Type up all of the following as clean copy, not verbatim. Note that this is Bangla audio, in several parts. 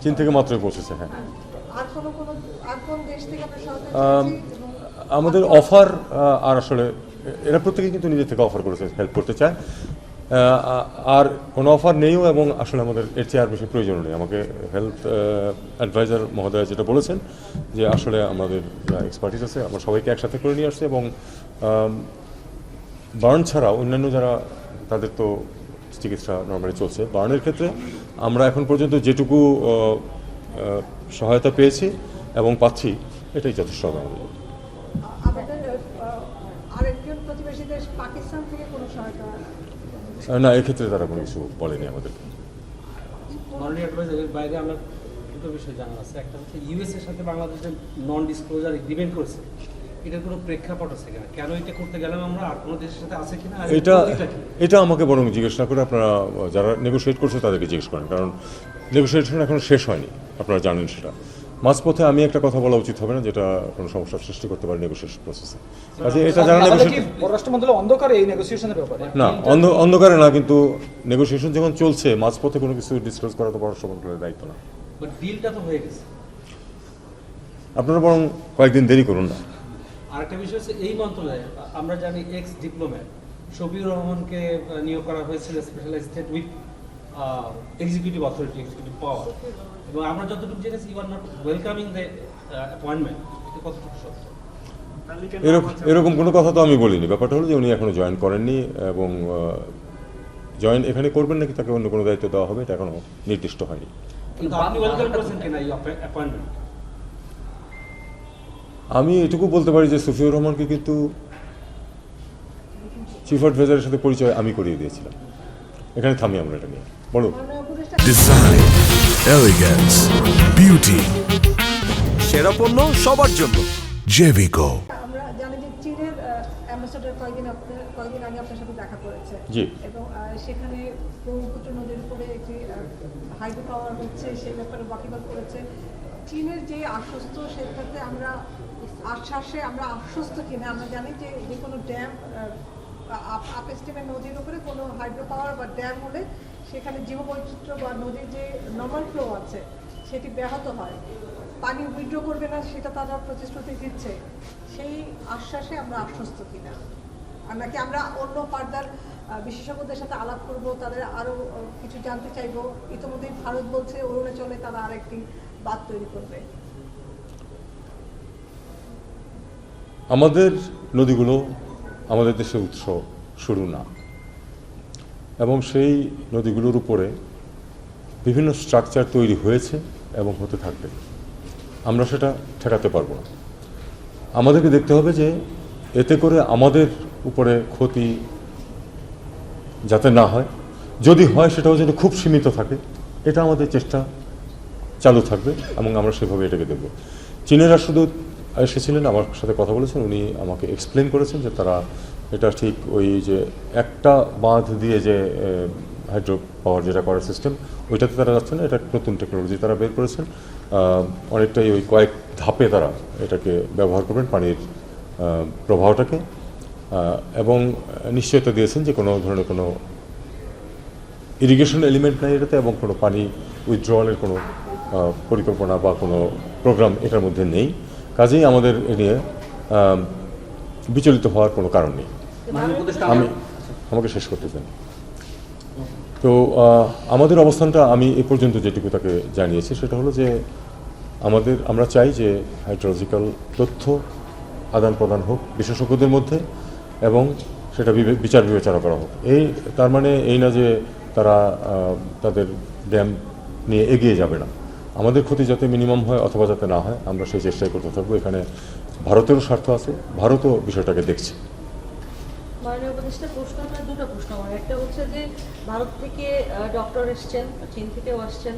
চীন থেকে মাত্রই পৌঁছেছে। হ্যাঁ, আর কোন দেশ থেকে আমরা সহযোগিতা আমাদের অফার আর আসলে এরা প্রত্যেকে কিন্তু নিজে থেকে অফার করেছে, হেল্প করতে চায়। আর কোনো অফার নেইও এবং আসলে আমাদের এর চেয়ে আর বেশি প্রয়োজন নেই। আমাকে হেলথ অ্যাডভাইজার মহোদয় যেটা বলেছেন যে আসলে আমাদের এক্সপার্টিস আছে, আমরা সবাইকে একসাথে করে নিয়ে আসছি এবং বার্ন ছাড়া অন্যান্য যারা তাদের তো চিকিৎসা নর্মালি চলছে, বার্নের ক্ষেত্রে আমরা এখন পর্যন্ত যেটুকু সহায়তা পেয়েছি এবং পাচ্ছি এটাই যথেষ্ট হবে আমাদের। আমাদের আরেকজন প্রতিবেশী দেশ পাকিস্তান থেকে কোনো সহায়তা না, এক্ষেত্রে তারা কোনো কিছু বলেনি আমাদেরকে। মাননীয় অ্যাডভাইজারের বাইরে আমরা দুটো বিষয় জানা আছে। একটা হচ্ছে ইউএস এর সাথে বাংলাদেশের নন ডিসক্লোজার এগ্রিমেন্ট করেছে, এটার কোনো প্রেক্ষাপট আছে কিনা, কেন এটা করতে গেলাম আমরা, আর কোনো দেশের সাথে আছে কিনা, এটা আমাকে বরং জিজ্ঞেস না করে আপনারা যারা নেগোশিয়েট করছে তাদেরকে জিজ্ঞেস করেন, কারণ নেগোসিয়েশন এখনো শেষ হয়নি, আপনারা জানেন সেটা। মাঝপথে আমি একটা কথা বলা উচিত হবে না যেটা কোনো সমস্যার সৃষ্টি করতে পারে নেগোসিয়েশন প্রসেসে। কাজে এটা যারা নেগোসিয়েট, পররাষ্ট্র মন্ত্রণালয় অন্ধকারে এই নেগোসিয়েশনের ব্যাপারে না অন্ধকারে না, কিন্তু নেগোসিয়েশন যখন চলছে মাঝপথে কোনো কিছু ডিসক্লোজ করা তো পররাষ্ট্র মন্ত্রণালয়ের দায়িত্ব না। বাট ডিলটা তো হয়ে গেছে। আপনারা বরং কয়েকদিন দেরি করুন না। আরেকটা বিষয় হচ্ছে এই মন্ত্রণালয়ে আমরা জানি এক্স ডিপ্লোম্যাট শফিউর রহমানকে নিয়োগ করা হয়েছিল specialized with executive authority, executive power, এবং আমরা যতটুকু জেনেছি you are not welcoming the appointment, এটা কতটুকু সত্য? এরকম কোনো কথা তো আমি বলিনি। ব্যাপারটা হলো যে উনি এখনো জয়েন করেননি এবং জয়েন এখানে করবেন নাকি তাকে অন্য কোনো দায়িত্ব দেওয়া হবে এটা এখনো নির্দিষ্ট হয়নি। কিন্তু আপনি ওয়েলকাম করেছেন কিনা এই অ্যাপয়েন্টমেন্ট? আমি এটুকু বলতে পারি যে সুফিউর রহমানকে কিন্তু চিফ অ্যাডভাইজারের সাথে পরিচয় আমি করিয়ে দিয়েছিলাম। এখানে থামি আমরা এটা নিয়ে বলো। ডিজাইন, এলিগেন্স, বিউটি, সেরা পণ্য সবার জন্য জেভিকো। আমরা জানি যে চীনের অ্যাম্বাসেডর কয়েকদিন আগে আপনার সাথে দেখা করেছে, জি, এবং সেখানে ব্রহ্মপুত্র নদীর উপরে একটি হাইড্রো পাওয়ার হচ্ছে সেই ব্যাপারে ওয়াকিবহাল করেছে। চীনের যে আশ্বস্ত সেটাতে আমরা আশ্বাসে আমরা আশ্বস্ত কিনা। আমরা জানি যে যে কোনো ড্যাম আপস্ট্রিমের নদীর উপরে কোনো হাইড্রো পাওয়ার বা ড্যাম হলে সেখানে জীববৈচিত্র্য বা নদীর যে নর্মাল ফ্লো আছে সেটি ব্যাহত হয়, পানি উইথড্র করবে না সেটা তারা প্রতিশ্রুতি দিচ্ছে। সেই আশ্বাসে আমরা আশ্বস্ত কিনা, আর নাকি আমরা অন্য ফার্দার বিশেষজ্ঞদের সাথে আলাপ করব, তাদের আরও কিছু জানতে চাইবো। ইতিমধ্যেই ভারত বলছে অরুণাচলে তারা আরেকটি বাঁধ তৈরি করবে। আমাদের নদীগুলো আমাদের দেশের উৎস শুরু না, এবং সেই নদীগুলোর উপরে বিভিন্ন স্ট্রাকচার তৈরি হয়েছে এবং হতে থাকবে। আমরা সেটা ঠেকাতে পারবো না। আমাদেরকে দেখতে হবে যে এতে করে আমাদের উপরে ক্ষতি যাতে না হয়, যদি হয় সেটাও যেন খুব সীমিত থাকে, এটা আমাদের চেষ্টা চালু থাকবে এবং আমরা সেভাবে এটাকে দেখব। চীনের রাষ্ট্রদূত এসেছিলেন, আমার সাথে কথা বলেছেন, উনি আমাকে এক্সপ্লেন করেছেন যে তারা এটা ঠিক ওই যে একটা বাঁধ দিয়ে যে হাইড্রো পাওয়ার যেটা করার সিস্টেম ওইটাতে তারা যাচ্ছে না, এটা নতুন টেকনোলজি তারা বের করেছেন। অনেকটাই ওই কয়েক ধাপে তারা এটাকে ব্যবহার করবেন পানির প্রবাহটাকে, এবং নিশ্চয়তা দিয়েছেন যে কোনো ধরনের কোনো ইরিগেশন এলিমেন্ট নাই এটাতে, এবং কোনো পানি উইথড্রয়ালের কোনো পরিকল্পনা বা কোনো প্রোগ্রাম এটার মধ্যে নেই। কাজেই আমাদের এ নিয়ে বিচলিত হওয়ার কোনো কারণ নেই। আমাকে শেষ করতে চান। তো আমাদের অবস্থানটা আমি এ পর্যন্ত যেটুকু তাকে জানিয়েছি সেটা হলো যে আমরা চাই যে হাইড্রোলজিক্যাল তথ্য আদান প্রদান হোক বিশেষজ্ঞদের মধ্যে, এবং সেটা বিচার বিবেচনা করা হোক। তার মানে এই না যে তারা তাদের ড্যাম নিয়ে এগিয়ে যাবে না। আমাদের ক্ষতি যাতে মিনিমাম হয় অথবা যাতে না হয় আমরা সেই চেষ্টাই করতে থাকবো। এখানে ভারতেরও স্বার্থ আছে, ভারতও বিষয়টাকে দেখছে। মাননীয় উপদেষ্টা, প্রশ্ন আপনার দুটো প্রশ্ন আমার। একটা হচ্ছে যে ভারত থেকে ডক্টর এসছেন, চীন থেকেও আসছেন,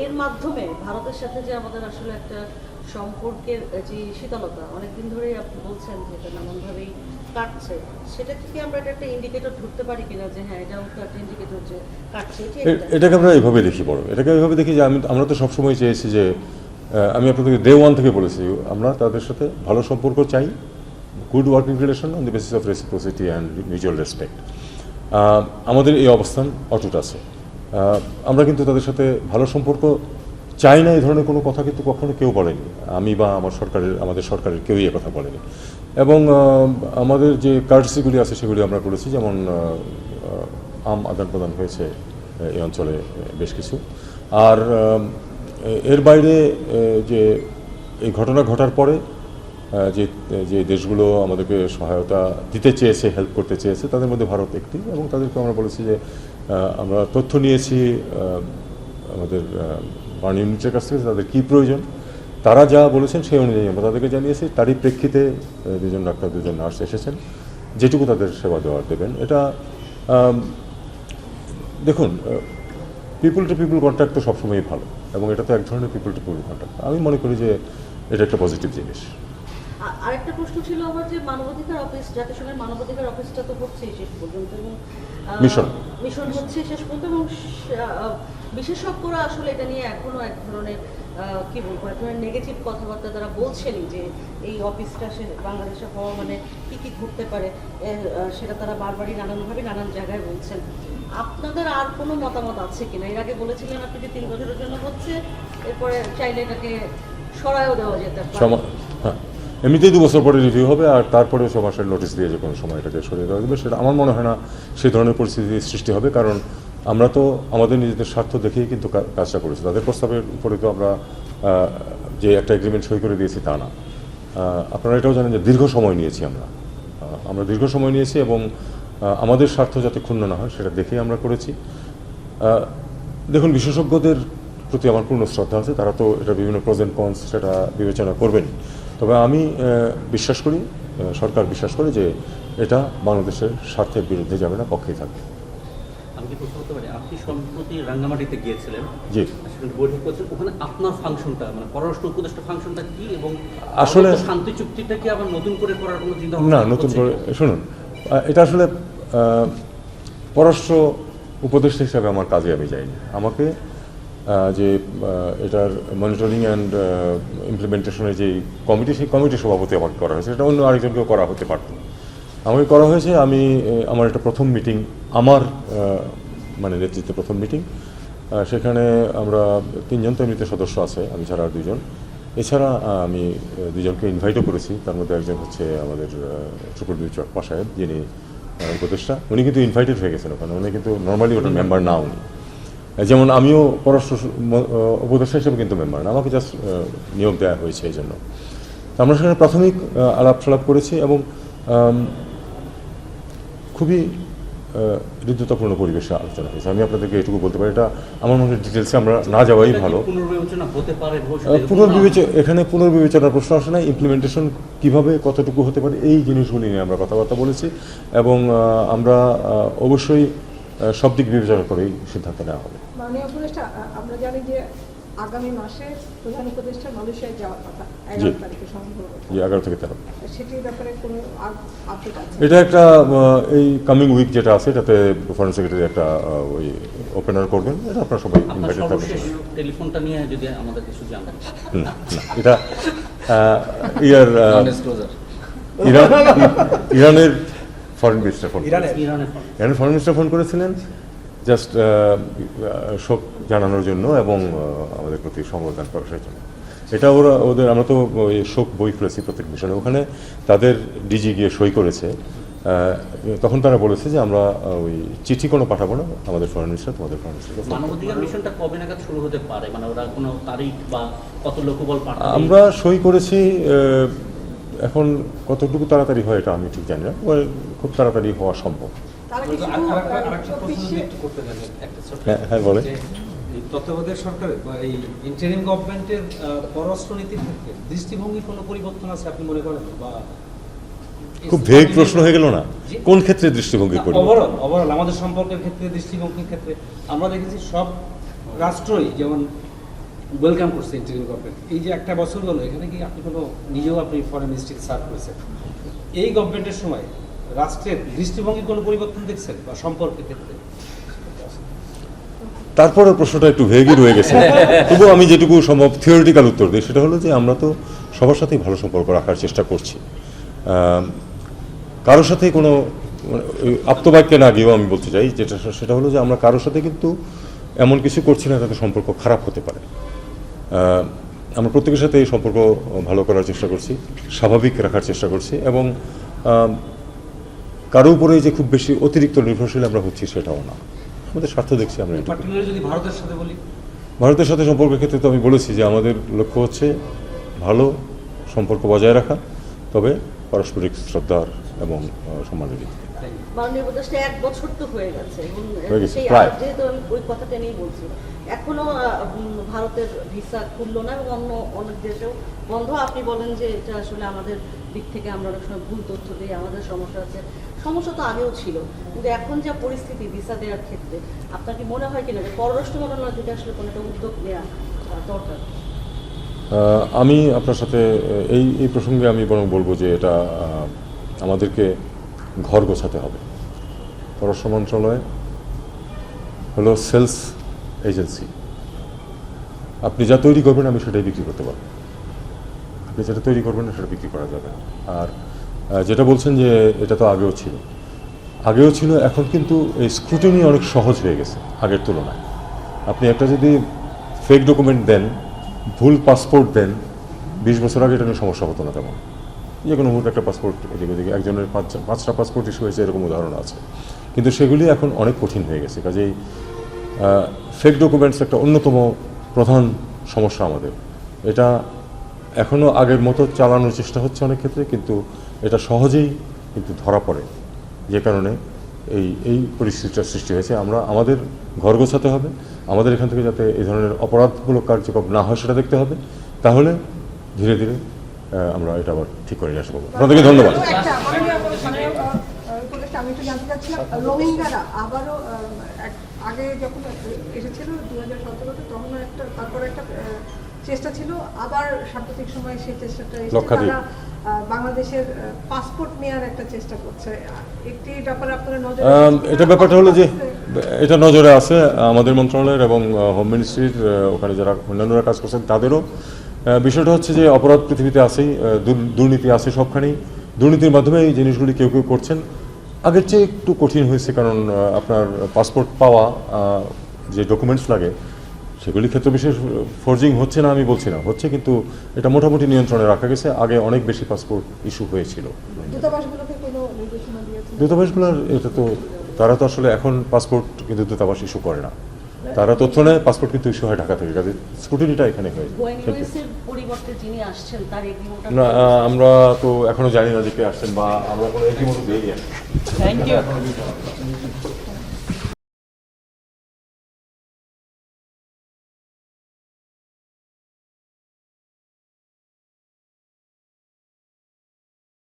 এর মাধ্যমে ভারতের সাথে যে আমাদের আসলে একটা সম্পর্কের যে শীতলতা অনেকদিন ধরেই আপনি বলছেন যে এটা নানানভাবেই কাটছে, সেটা থেকে আমরা এটা একটা ইন্ডিকেটর ধরতে পারি কিনা যে হ্যাঁ এটাও তো একটা ইন্ডিকেটর যে কাটছে? এটাকে আমরা এইভাবে দেখি, এটাকে এইভাবে দেখি যে আমরা তো সবসময় চেয়েছি যে আমি আপনাদেরকে ডে ওয়ান থেকে বলেছি আমরা তাদের সাথে ভালো সম্পর্ক চাই, good working relation on the basis of reciprocity and mutual respect. আমাদের এই অবস্থান অটুট আছে। আমরা কিন্তু তাদের সাথে ভালো সম্পর্ক চাই না এই ধরনের কোনো কথা কিন্তু কখনো কেউ বলেনি, আমি বা আমাদের সরকারের কেউই কথা বলেনি। এবং আমাদের যে কার্টসিগুলি আছে সেগুলি আমরা করেছি, যেমন আম আদান প্রদান হয়েছে এই অঞ্চলে বেশ কিছু। আর এর বাইরে যে এই ঘটনা ঘটার পরে যে যে দেশগুলো আমাদেরকে সহায়তা দিতে চেয়েছে, হেল্প করতে চেয়েছে, তাদের মধ্যে ভারত একটি, এবং তাদেরকে আমরা বলেছি যে আমরা তথ্য নিয়েছি আমাদের মাননীয় ইউনিটের কাছ থেকে তাদের কী প্রয়োজন, তারা যা বলেছেন সেই অনুযায়ী আমরা তাদেরকে জানিয়েছি। তারই প্রেক্ষিতে দুজন ডাক্তার, দুজন নার্স এসেছেন, যেটুকু তাদের সেবা দেবেন। এটা দেখুন, পিপল টু পিপল কন্ট্যাক্ট তো সবসময়ই ভালো, এবং এটা তো এক ধরনের পিপল টু পিপল কন্ট্যাক্ট। আমি মনে করি যে এটা একটা পজিটিভ জিনিস। আরেকটা প্রশ্ন ছিল আমার, যে মানবাধিকার অফিস, জাতিসংঘের মানবাধিকার অফিসটা তো হচ্ছে শেষ পর্যন্ত, এবং মিশন হচ্ছে শেষ পর্যন্ত, এবং বিশেষজ্ঞরা আসলে এটা নিয়ে এখনো এক ধরনের কি বলবো, এক ধরনের নেগেটিভ কথাবার্তা তারা বলছেনই, যে এই অফিসটা বাংলাদেশে হওয়া মানে কি ঘটতে পারে, সেটা তারা বারবারই নানানভাবে নানান জায়গায় বলছেন। আপনাদের আর কোনো মতামত আছে কিনা? এর আগে বলেছিলেন আপনি যে 3 বছরের জন্য হচ্ছে, এরপরে চাইলে এটাকে সরায়ও দেওয়া যেতে পারে। হ্যাঁ, এমনিতেই 2 বছর পরে রিভিউ হবে, আর তারপরে 6 মাসের নোটিশ দিয়ে যে কোনো সময় এটাকে সরিয়ে দেওয়া যাবে, সেটা আমার মনে হয় না সেই ধরনের পরিস্থিতি সৃষ্টি হবে। কারণ আমরা তো আমাদের নিজেদের স্বার্থ দেখেই কিন্তু কাজটা করেছি। তাদের প্রস্তাবের উপরে তো আমরা যে একটা এগ্রিমেন্ট সই করে দিয়েছি তা না। আপনারা এটাও জানেন যে দীর্ঘ সময় নিয়েছি আমরা দীর্ঘ সময় নিয়েছি, এবং আমাদের স্বার্থ যাতে ক্ষুণ্ণ না হয় সেটা দেখেই আমরা করেছি। দেখুন, বিশেষজ্ঞদের প্রতি আমার পূর্ণ শ্রদ্ধা আছে, তারা তো এটা বিভিন্ন প্রোজ এন্ড কনস সেটা বিবেচনা করবেন। তবে আমি বিশ্বাস করি, সরকার বিশ্বাস করে যে এটা বাংলাদেশের স্বার্থের বিরুদ্ধে যাবে না, পক্ষেই থাকবে। আমি কি প্রশ্ন করতে পারি, আপনি সম্প্রতি রাঙ্গামাটিতে গিয়েছিলেন, জি, বৈঠক করছেন, ওখানে আপনার ফাংশনটা মানে পররাষ্ট্র উপদেষ্টা ফাংশনটা কি, এবং আসলে শান্তি চুক্তিটা কি আবার নতুন করে করার কোনো চিন্তা না, নতুন করে শুনুন, এটা আসলে পররাষ্ট্র উপদেষ্টা হিসাবে আমার কাজে আমি যাইনি। আমাকে যে এটার মনিটরিং অ্যান্ড ইমপ্লিমেন্টেশনের যে কমিটি, সেই কমিটির সভাপতি আমাকে করা হয়েছে। এটা অন্য আরেকজনকেও করা হতে পারত, আমাকে করা হয়েছে। আমার এটা প্রথম মিটিং, আমার মানে নেতৃত্বে প্রথম মিটিং। সেখানে আমরা 3 জন তো এমনিতে সদস্য আছে, আমি ছাড়া আর 2 জন। এছাড়া আমি 2 জনকে ইনভাইটও করেছি। তার মধ্যে একজন হচ্ছে আমাদের শুকুরদুল চকপা সাহেব, যিনি উপদেষ্টা। উনি কিন্তু ইনভাইটেড হয়ে গেছেন ওখানে, উনি কিন্তু নর্মালি ওটার মেম্বার না। উনি যেমন আমিও পররাষ্ট্র উপদেষ্টা হিসেবে কিন্তু মেম্বার না, আমাকে জাস্ট নিয়োগ দেওয়া হয়েছে এই জন্য। আমরা সেখানে প্রাথমিক আলাপ সালাপ করেছি, এবং খুবই হৃদ্যতাপূর্ণ পরিবেশে আলোচনা হয়েছে। আমি আপনাদেরকে এটুকু বলতে পারি, এটা আমার মনে হয় ডিটেলসে আমরা না যাওয়াই ভালো। পুনর্বিবেচনা হতে পারে, এখানে পুনর্বিবেচনার প্রশ্ন আসে না। ইমপ্লিমেন্টেশন কিভাবে, কতটুকু হতে পারে, এই জিনিসগুলি নিয়ে আমরা কথাবার্তা বলেছি, এবং আমরা অবশ্যই সব দিক বিবেচনা করেই সিদ্ধান্ত নেওয়া হবে। মাননীয় উপদেষ্টা, আমরা জানি যে আগামী মাসে প্রধান উপদেষ্টা মালয়েশিয়ায় যাওয়ার কথা, 11 তারিখে সম্ভবত। 11 থেকে 13। সেটির ব্যাপারে কোনো আপডেট আছে? এটা একটা এই কামিং উইক যেটা আছে, এটাতে ফরেন সেক্রেটারি একটা ওই ওপেনার করবেন। এটা আপনারা সবাই ইনভাইটেড থাকবেন। টেলিফোনটা নিয়ে যদি আমাদের কিছু জানান। না, এটা ইরানের ফরেন মিনিস্টার ফোন করেছিলেন, জাস্ট শোক জানানোর জন্য এবং আমাদের প্রতি সংবর্ধনা প্রকাশের জন্য। এটা ওদের, আমরা তো ওই শোক বই খুলেছি প্রত্যেক মিশনে, ওখানে তাদের ডিজি গিয়ে সই করেছে। তখন তারা বলেছে যে আমরা ওই চিঠি কোনো পাঠাবো না, আমাদের ফরেন মিনিস্টার তোমাদের ফরেন মিনিস্টারকে। মানবাধিকার মিশনটা কবে নাগাদ শুরু হতে পারে, মানে ওরা কোনো তারিখ বা কত লোকবল পাঠাবে? আমরা সই করেছি, এখন কতটুকু তাড়াতাড়ি হয় এটা আমি ঠিক জানি না, খুব তাড়াতাড়ি হওয়া সম্ভব। হ্যাঁ, বলে তত্ত্বাবধায়ক সরকারের বা এই ইন্টারিম গভর্নমেন্টের পররাষ্ট্রনীতির ক্ষেত্রে দৃষ্টিভঙ্গি কোনো পরিবর্তন আছে আপনি মনে করেন? বা খুব ভেগ প্রশ্ন হয়ে গেল না, কোন ক্ষেত্রে দৃষ্টিভঙ্গি করি? ওভারঅল আমাদের সম্পর্কের ক্ষেত্রে, দৃষ্টিভঙ্গির ক্ষেত্রে আমরা দেখেছি সব রাষ্ট্রই যেমন ওয়েলকাম করছে ইন্টারিম গভর্নমেন্ট। এই যে 1 বছর গেল, এখানে কি আপনি নিজেও আপনি ফরেন মিনিস্ট্রি সার্ভ করেছেন, এই গভর্নমেন্টের সময় রাষ্ট্রের দৃষ্টিভঙ্গি কোনো পরিবর্তন দেখছেন বা সম্পর্কের ক্ষেত্রে? তারপরে প্রশ্নটা একটু ভেগই রয়ে গেছে, তবু আমি যেটুকু সম্ভব থিওরিটিক্যাল উত্তর দিই, সেটা হলো যে আমরা তো সবার সাথেই ভালো সম্পর্ক রাখার চেষ্টা করছি। কারোর সাথে কোনো আপ্তবাক্যে না গিয়েও আমি বলতে চাই সেটা হলো যে আমরা কারোর সাথে কিন্তু এমন কিছু করছি না যাতে সম্পর্ক খারাপ হতে পারে। আমরা প্রত্যেকের সাথে এই সম্পর্ক ভালো করার চেষ্টা করছি, স্বাভাবিক রাখার চেষ্টা করছি, এবং কারো উপরে যে খুব বেশি অতিরিক্ত নির্ভরশীল আমরা হচ্ছি সেটাও না। আমাদের স্বার্থ দেখছি আমরা এটুকু। পার্টিকুলারলি যদি ভারতের সাথে বলি, ভারতের সাথে সম্পর্কের ক্ষেত্রে তো আমি বলেছি যে আমাদের লক্ষ্য হচ্ছে ভালো সম্পর্ক বজায় রাখা, তবে পারস্পরিক শ্রদ্ধার এবং সম্মানের ভিত্তিতে। মাননীয় উপদেষ্টা 1 বছর তো হয়ে গেছে এবং হয়ে গেছে, সেই প্রায়। যেহেতু আমি ওই কথাটা নিয়েই বলছি, এখনো ভারতের ভিসা খুললো না এবং অন্য অনেক দেশেও বন্ধ। আপনি বলেন যে এটা আসলে আমাদের দিক থেকে আমরা অনেক সময় ভুল তথ্য দিই, আমাদের সমস্যা আছে। সমস্যা তো আগেও ছিল, কিন্তু এখন যা পরিস্থিতি ভিসা দেওয়ার ক্ষেত্রে, আপনার কি মনে হয় কিনা যে পররাষ্ট্র মন্ত্রণালয় থেকে আসলে কোনো একটা উদ্যোগ নেওয়া দরকার? আমি আপনার সাথে এই প্রসঙ্গে আমি বরং বলবো যে এটা আমাদেরকে ঘর গোছাতে হবে। পররাষ্ট্র মন্ত্রণালয় হলো সেলস এজেন্সি। আপনি যা তৈরি করবেন আমি সেটাই বিক্রি করতে পারবো, আপনি যেটা তৈরি করবেন না সেটা বিক্রি করা যাবে না। আর যেটা বলছেন যে এটা তো আগেও ছিল, এখন কিন্তু এই স্ক্রুটিনি অনেক সহজ হয়ে গেছে আগের তুলনায়। আপনি একটা যদি ফেক ডকুমেন্ট দেন, ভুল পাসপোর্ট দেন, 20 বছর আগে এটা নিয়ে সমস্যা হতো না তেমন। যে কোনো মুহূর্তে একটা পাসপোর্ট এদিকে ওদিকে, একজনের 5টা পাসপোর্ট ইস্যু হয়েছে এরকম উদাহরণ আছে। কিন্তু সেগুলি এখন অনেক কঠিন হয়ে গেছে। কাজেই ফেক ডকুমেন্টস একটা অন্যতম প্রধান সমস্যা আমাদের। এটা এখনও আগের মতো চালানোর চেষ্টা হচ্ছে অনেক ক্ষেত্রে, কিন্তু এটা সহজেই কিন্তু ধরা পড়ে, যে কারণে এই পরিস্থিতিটার সৃষ্টি হয়েছে। আমাদের ঘর গোছাতে হবে, আমাদের এখান থেকে যাতে এই ধরনের অপরাধমূলক কার্যক্রম না হয় সেটা দেখতে হবে। তাহলে ধীরে ধীরে আমরা এটা আবার ঠিক করে নিয়ে আসবো। আপনাদেরকে ধন্যবাদ। আমি একটু জানতে চাচ্ছিলাম, রোহিঙ্গারা আবারও আগে যখন এসেছিল 2017-তে, তখন তারপরে একটা চেষ্টা ছিল, আবার সাম্প্রতিক সময়ে সেই চেষ্টাটা তারা বাংলাদেশের পাসপোর্ট নেওয়ার একটা চেষ্টা করছে। একটি ব্যাপারে আপনারা নজরে এটা ব্যাপারটা হলো যে এটা নজরে আছে আমাদের মন্ত্রণালয়ের এবং হোম মিনিস্ট্রির, ওখানে যারা অন্যান্যরা কাজ করছেন তাদেরও। বিষয়টা হচ্ছে যে অপরাধ পৃথিবীতে আছেই, দুর্নীতি আছে সবখানেই। দুর্নীতির মাধ্যমে এই জিনিসগুলি কেউ করছেন। আগের চেয়ে একটু কঠিন হয়েছে, কারণ আপনার পাসপোর্ট পাওয়া, যে ডকুমেন্টস লাগে সেগুলির ক্ষেত্রে বিশেষ ফোর্জিং হচ্ছে না আমি বলছি না, হচ্ছে, কিন্তু এটা মোটামুটি নিয়ন্ত্রণে রাখা গেছে। আগে অনেক বেশি পাসপোর্ট ইস্যু হয়েছিল। দূতাবাসগুলোকে কোনো নির্দেশনা দিয়েছে? দূতাবাসগুলোর এটা তো তারা তো আসলে এখন পাসপোর্ট কিন্তু দূতাবাস ইস্যু করে না, তারা তথ্য নেয়, পাসপোর্ট কিন্তু ইস্যু হয় ঢাকা থেকে। কাজে স্ক্রুটিনিটা এখানে হয়। পরিবর্তে যিনি আসছেন তার এগ্রিমেন্ট না, আমরা তো এখনো জানি না যে কে আসছেন, বা আমরা কোনো এগ্রিমেন্ট দিইনি। Thank you.